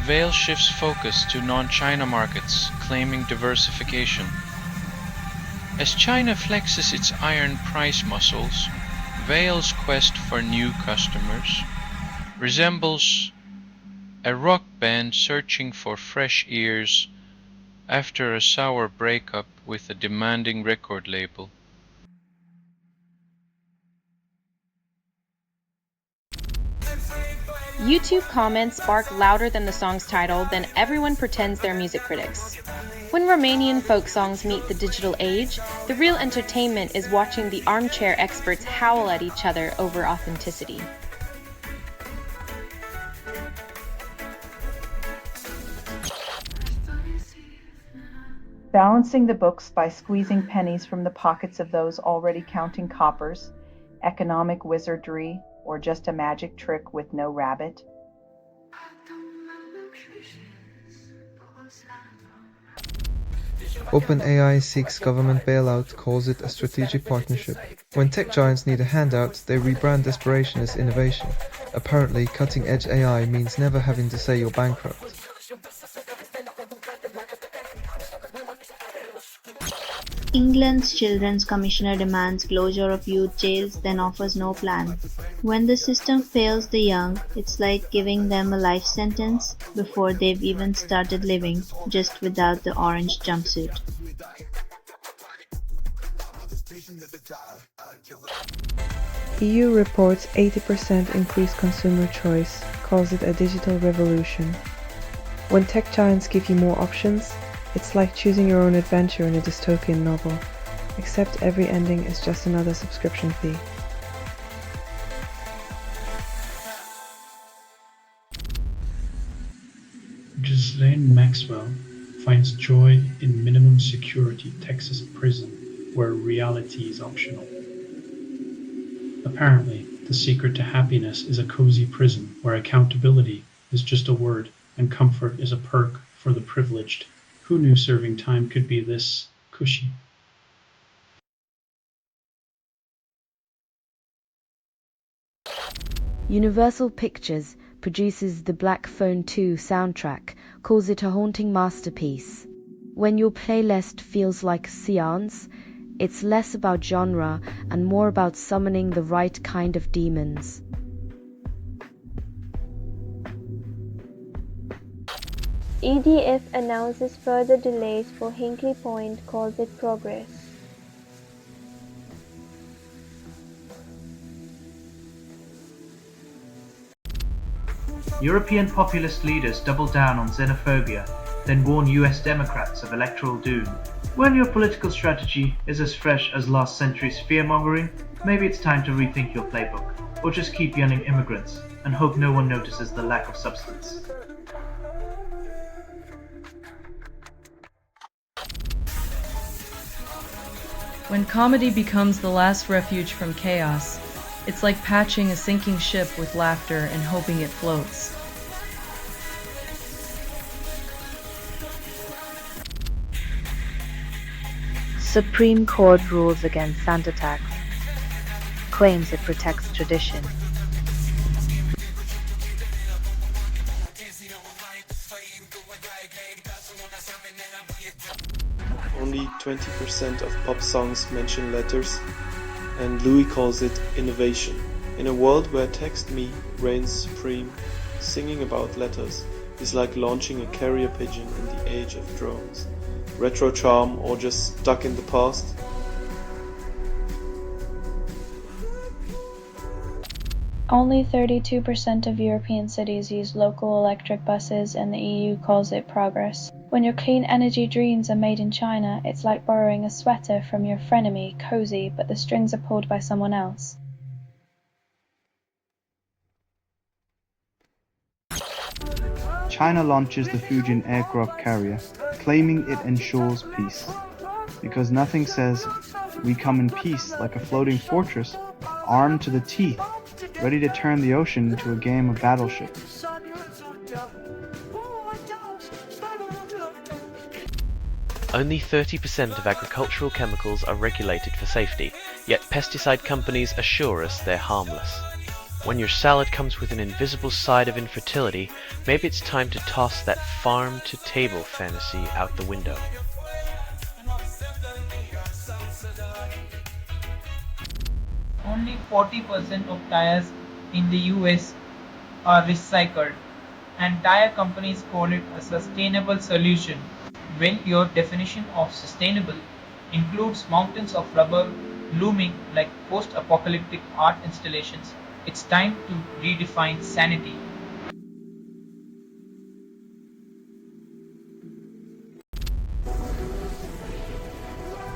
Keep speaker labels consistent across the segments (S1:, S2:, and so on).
S1: Vail shifts focus to non-China markets, claiming diversification. As China flexes its iron price muscles, Vail's quest for new customers resembles a rock band searching for fresh ears after a sour breakup with a demanding record label.
S2: YouTube comments bark louder than the song's title, then everyone pretends they're music critics. When Romanian folk songs meet the digital age, the real entertainment is watching the armchair experts howl at each other over authenticity.
S3: Balancing the books by squeezing pennies from the pockets of those already counting coppers, economic wizardry, or just a magic trick with no rabbit.
S4: OpenAI seeks government bailout, calls it a strategic partnership. When tech giants need a handout, they rebrand desperation as innovation. Apparently, cutting-edge AI means never having to say you're bankrupt.
S5: England's Children's Commissioner demands closure of youth jails, then offers no plan. When the system fails the young, it's like giving them a life sentence before they've even started living, just without the orange jumpsuit.
S6: EU reports 80% increased consumer choice, calls it a digital revolution. When tech giants give you more options, it's like choosing your own adventure in a dystopian novel, except every ending is just another subscription fee.
S7: Ghislaine Maxwell finds joy in minimum security Texas prison where reality is optional. Apparently, the secret to happiness is a cozy prison where accountability is just a word and comfort is a perk for the privileged. Who knew serving time could be this cushy?
S8: Universal Pictures produces the Black Phone 2 soundtrack, calls it a haunting masterpiece. When your playlist feels like a seance, it's less about genre and more about summoning the right kind of demons.
S9: EDF announces further delays for Hinkley Point, calls it progress.
S10: European populist leaders double down on xenophobia, then warn US Democrats of electoral doom. When your political strategy is as fresh as last century's fear-mongering, maybe it's time to rethink your playbook, or just keep yelling immigrants and hope no one notices the lack of substance.
S11: When comedy becomes the last refuge from chaos, it's like patching a sinking ship with laughter and hoping it floats.
S12: Supreme Court rules against Santa tax, claims it protects tradition.
S13: Only 20% of pop songs mention letters, and Louis calls it innovation. In a world where text me reigns supreme, singing about letters is like launching a carrier pigeon in the age of drones. Retro charm or just stuck in the past?
S9: Only 32% of European cities use local electric buses, and the EU calls it progress. When your clean energy dreams are made in China, it's like borrowing a sweater from your frenemy, cozy, but the strings are pulled by someone else.
S14: China launches the Fujian aircraft carrier, claiming it ensures peace. Because nothing says, "We come in peace," like a floating fortress, armed to the teeth, ready to turn the ocean into a game of battleship.
S15: Only 30% of agricultural chemicals are regulated for safety, yet pesticide companies assure us they're harmless. When your salad comes with an invisible side of infertility, maybe it's time to toss that farm-to-table fantasy out the window.
S16: Only 40% of tires in the US are recycled, and tire companies call it a sustainable solution. When your definition of sustainable includes mountains of rubber looming like post-apocalyptic art installations, it's time to redefine sanity.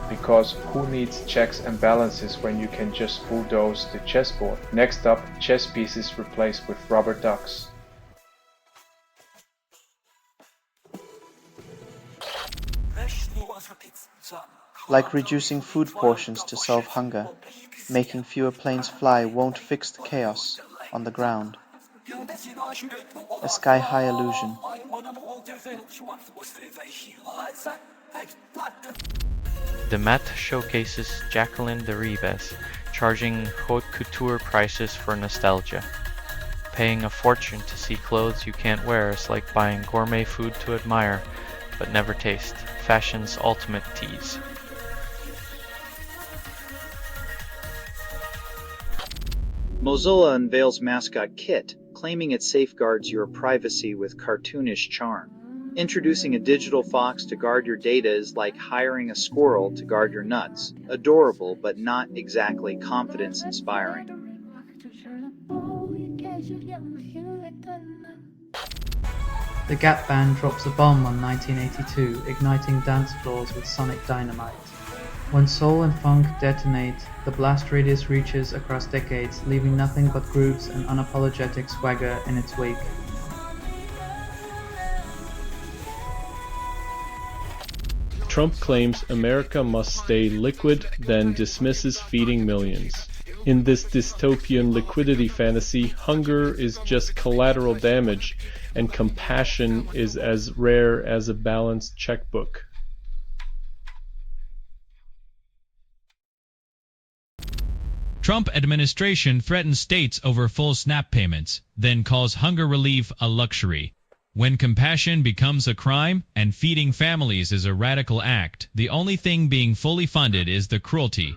S17: Because who needs checks and balances when you can just bulldoze the chessboard? Next up, chess pieces replaced with rubber ducks.
S18: Like reducing food portions to solve hunger, making fewer planes fly won't fix the chaos on the ground. A sky-high illusion.
S1: The Met showcases Jacqueline de Ribes charging haute couture prices for nostalgia. Paying a fortune to see clothes you can't wear is like buying gourmet food to admire but never taste. Fashion's ultimate tease.
S19: Mozilla unveils mascot Kit, claiming it safeguards your privacy with cartoonish charm. Introducing a digital fox to guard your data is like hiring a squirrel to guard your nuts. Adorable, but not exactly confidence-inspiring.
S10: The Gap Band drops a bomb on 1982, igniting dance floors with sonic dynamite. When soul and funk detonate, the blast radius reaches across decades, leaving nothing but grooves and unapologetic swagger in its wake.
S13: Trump claims America must stay liquid, then dismisses feeding millions. In this dystopian liquidity fantasy, hunger is just collateral damage, and compassion is as rare as a balanced checkbook.
S20: Trump administration threatens states over full SNAP payments, then calls hunger relief a luxury. When compassion becomes a crime and feeding families is a radical act, the only thing being fully funded is the cruelty.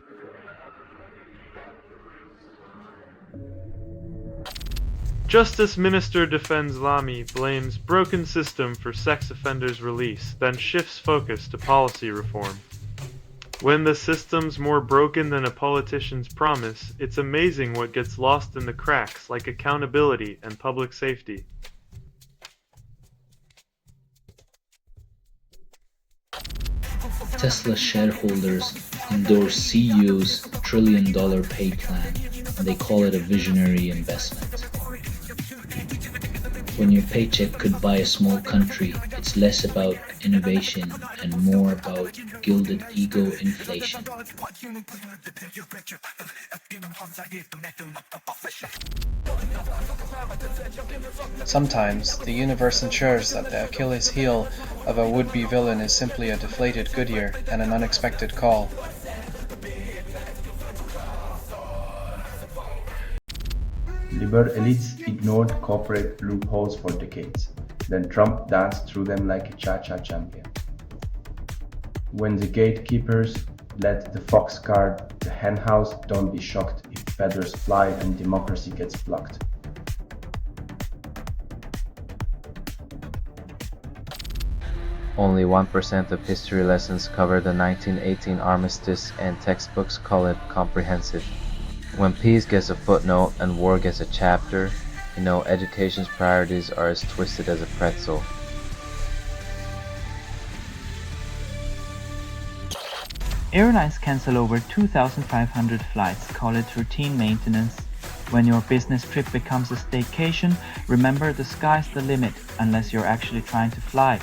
S21: Justice Minister defends Lamy, blames broken system for sex offenders' release, then shifts focus to policy reform. When the system's more broken than a politician's promise, it's amazing what gets lost in the cracks, like accountability and public safety.
S22: Tesla shareholders endorse CEO's trillion-dollar pay plan, and they call it a visionary investment. When your paycheck could buy a small country, it's less about innovation and more about gilded ego inflation.
S23: Sometimes, the universe ensures that the Achilles heel of a would-be villain is simply a deflated Goodyear and an unexpected call.
S24: Liberal elites ignored corporate loopholes for decades. Then Trump danced through them like a cha-cha champion. When the gatekeepers let the fox guard the henhouse, don't be shocked if feathers fly and democracy gets plucked.
S25: Only 1% of history lessons cover the 1918 armistice, and textbooks call it comprehensive. When peace gets a footnote and war gets a chapter, you know education's priorities are as twisted as a pretzel.
S10: Airlines cancel over 2,500 flights, call it routine maintenance. When your business trip becomes a staycation, remember the sky's the limit, unless you're actually trying to fly.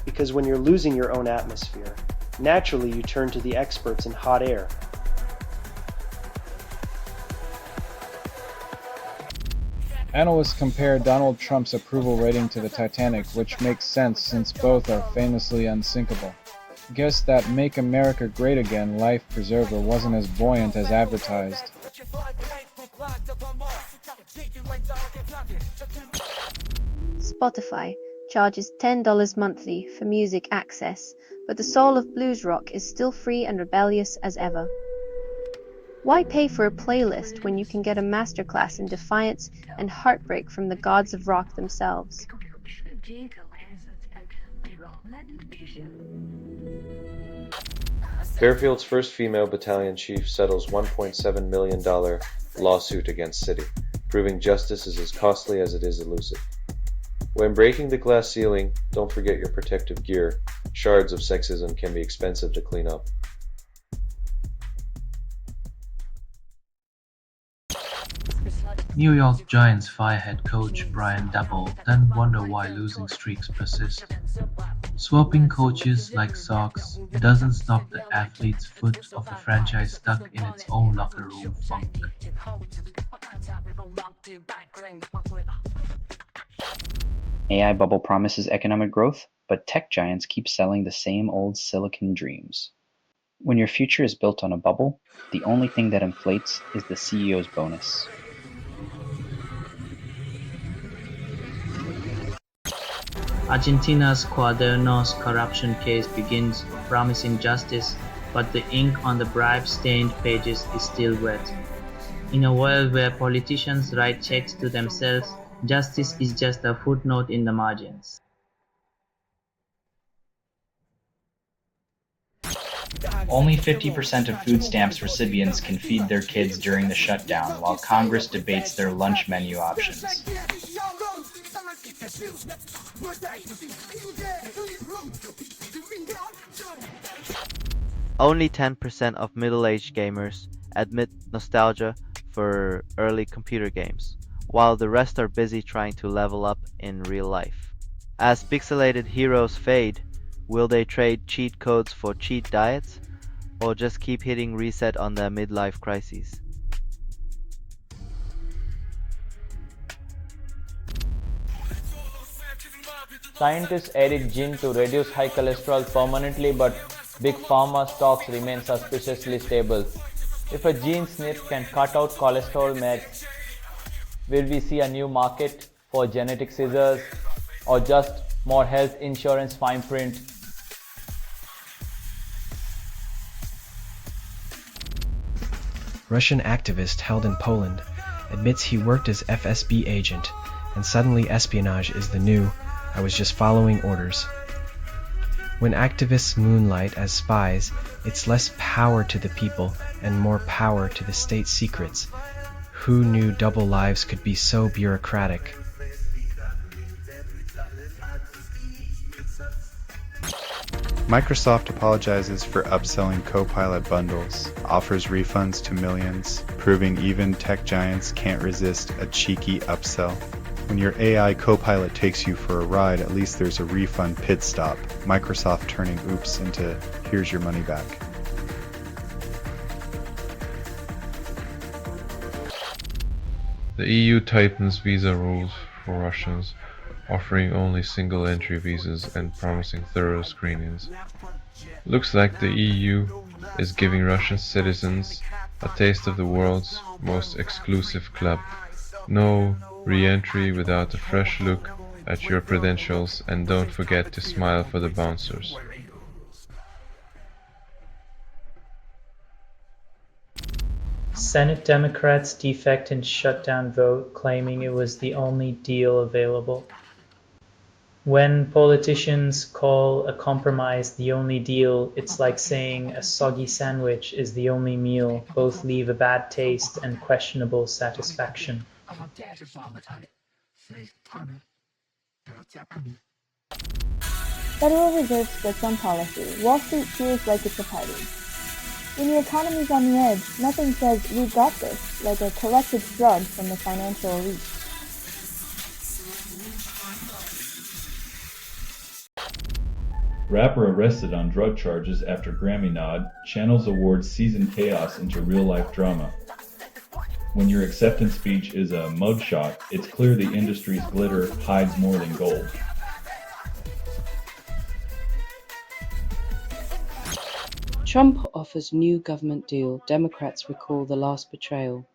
S26: Because when you're losing your own atmosphere, naturally you turn to the experts in hot air.
S27: Analysts compare Donald Trump's approval rating to the Titanic, which makes sense since both are famously unsinkable. Guess that Make America Great Again life preserver wasn't as buoyant as advertised.
S2: Spotify charges $10 monthly for music access, but the soul of blues rock is still free and rebellious as ever. Why pay for a playlist when you can get a masterclass in defiance and heartbreak from the gods of rock themselves?
S3: Fairfield's first female battalion chief settles $1.7 million lawsuit against city, proving justice is as costly as it is elusive. When breaking the glass ceiling, don't forget your protective gear. Shards of sexism can be expensive to clean up.
S4: New York Giants fire head coach Brian Daboll then wonder why losing streaks persist. Swapping coaches like socks doesn't stop the athlete's foot of the franchise stuck in its own locker room funk.
S5: AI bubble promises economic growth, but tech giants keep selling the same old silicon dreams. When your future is built on a bubble, the only thing that inflates is the CEO's bonus.
S4: Argentina's Cuadernos corruption case begins promising justice, but the ink on the bribe-stained pages is still wet. In a world where politicians write checks to themselves, justice is just a footnote in the margins.
S5: Only 50% of food stamps recipients can feed their kids during the shutdown, while Congress debates their lunch menu options.
S6: Only 10% of middle-aged gamers admit nostalgia for early computer games, while the rest are busy trying to level up in real life. As pixelated heroes fade, will they trade cheat codes for cheat diets, or just keep hitting reset on their midlife crises?
S7: Scientists added gene to reduce high cholesterol permanently, but Big Pharma stocks remain suspiciously stable. If a gene snip can cut out cholesterol meds, will we see a new market for genetic scissors, or just more health insurance fine print?
S8: Russian activist held in Poland admits he worked as FSB agent, and suddenly espionage is the new "I was just following orders." When activists moonlight as spies, it's less power to the people and more power to the state secrets. Who knew double lives could be so bureaucratic?
S28: Microsoft apologizes for upselling Copilot bundles, offers refunds to millions, proving even tech giants can't resist a cheeky upsell. When your AI Copilot takes you for a ride, at least there's a refund pit stop. Microsoft turning oops into here's your money back.
S29: The EU tightens visa rules for Russians, offering only single-entry visas and promising thorough screenings. Looks like the EU is giving Russian citizens a taste of the world's most exclusive club. No re-entry without a fresh look at your credentials, and don't forget to smile for the bouncers.
S30: Senate Democrats defect in shutdown vote, claiming it was the only deal available. When politicians call a compromise the only deal, it's like saying a soggy sandwich is the only meal. Both leave a bad taste and questionable satisfaction.
S9: Federal Reserve splits on policy. Wall Street feels like it's a party. When the economy's on the edge, nothing says, "we've got this," like a collective shrug from the financial elite.
S31: Rapper arrested on drug charges after Grammy nod, channels awards season chaos into real-life drama. When your acceptance speech is a mugshot, it's clear the industry's glitter hides more than gold.
S1: Trump offers new government deal. Democrats recall the last betrayal.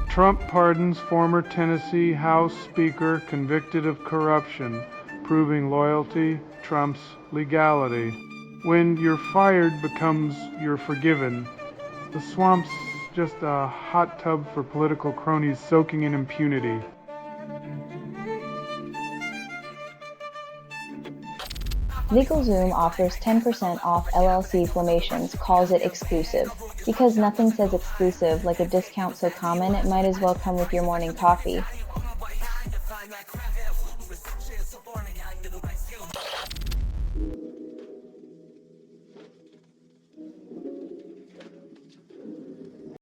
S11: Trump pardons former Tennessee House Speaker convicted of corruption, proving loyalty trumps legality. When you're fired becomes you're forgiven. The swamp's just a hot tub for political cronies soaking in impunity.
S12: LegalZoom offers 10% off LLC formations, calls it exclusive. Because nothing says exclusive like a discount so common, it might as well come with your morning coffee.